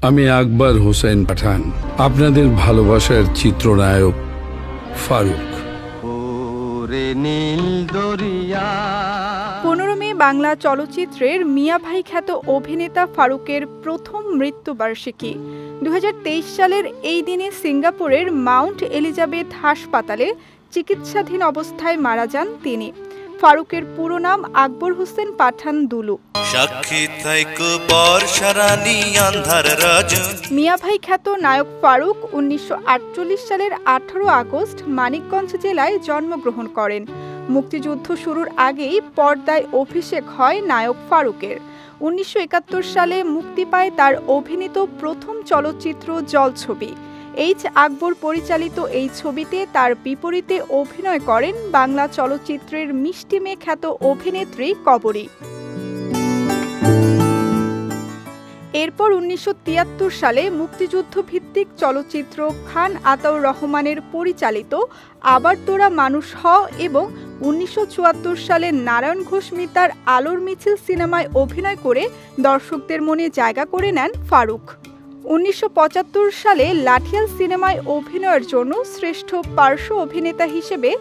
আমি আকবর হোসেন পাঠান, আপনাদের ভালোবাসার চিত্রনায়ক ফারুক। 15 মে বাংলা চলচ্চিত্রের মিয়া ভাই খ্যাত অভিনেতা ফারুকের প্রথম মৃত্যুবার্ষিকী। 2023 সালের এই দিনে সিঙ্গাপুরের মাউন্ট এলিজাবেথ হাসপাতালে চিকিৎসাধীন অবস্থায় মারা যান তিনি। ফারুকের পুরো নাম আকবর হোসেন পাঠান দুলু। মিয়া ভাই খ্যাত নায়ক ফারুক 1948 সালের 18 আগস্ট মানিকগঞ্জ জেলায় জন্মগ্রহণ করেন। মুক্তিযুদ্ধ শুরুর আগেই পর্দায় অভিষেক হয় নায়ক ফারুকের। 1971 সালে মুক্তি পায় তার অভিনীত প্রথম চলচ্চিত্র জলছবি। এইচ আকবর পরিচালিত এই ছবিতে তার বিপরীতে অভিনয় করেন বাংলা চলচ্চিত্রের মিষ্টি মেয়ে খ্যাত অভিনেত্রী কবরী। এরপর 1973 সালে মুক্তিযুদ্ধ ভিত্তিক চলচ্চিত্র খান আতাউর রহমানের পরিচালিত আবার তোরা মানুষ হ এবং 1974 সালে নারায়ণ ঘোষ মিতার আলোর মিছিল সিনেমায় অভিনয় করে দর্শকদের মনে জায়গা করে নেন ফারুক। 1975 সালে লাঠিয়াল সিনেমায় অভিনয়ের জন্য শ্রেষ্ঠ পার্শ্ব অভিনেতা হিসেবে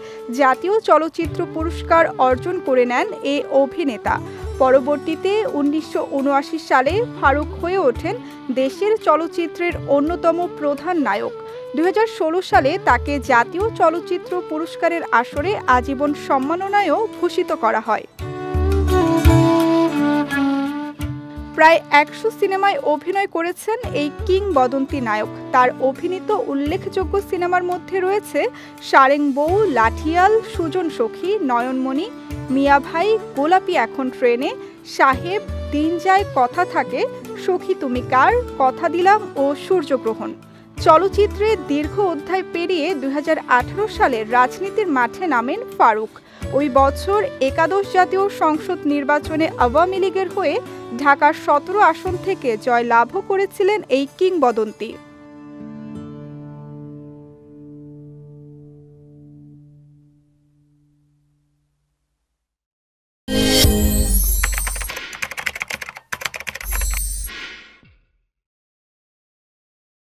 জাতীয় চলচ্চিত্র পুরস্কার অর্জন করে নেন এই অভিনেতা। পরবর্তীতে 1979 সালে ফারুক হয়ে ওঠেন দেশের চলচ্চিত্রের অন্যতম প্রধান নায়ক। 2016 সালে তাকে জাতীয় চলচ্চিত্র পুরস্কারের আসরে আজীবন সম্মাননায়ও ভূষিত করা হয়। প্রায় 100 সিনেমায় অভিনয় করেছেন এই কিংবদন্তি নায়ক। তার অভিনীত উল্লেখযোগ্য সিনেমার মধ্যে রয়েছে সারেং বউ, লাঠিয়াল, সুজন সখী, নয়নমণি, মিয়া ভাই, গোলাপি এখন ট্রেনে, সাহেব, দিন যায় কথা থাকে, সখী তুমি কার, কথা দিলাম ও সূর্যগ্রহণ। চলচ্চিত্রে দীর্ঘ অধ্যায় পেরিয়ে 2018 সালে রাজনীতির মাঠে নামেন ফারুক। ওই বছর একাদশ জাতীয় সংসদ নির্বাচনে আওয়ামী লীগের হয়ে ঢাকার 17 আসন থেকে জয় লাভও করেছিলেন এই কিংবদন্তি।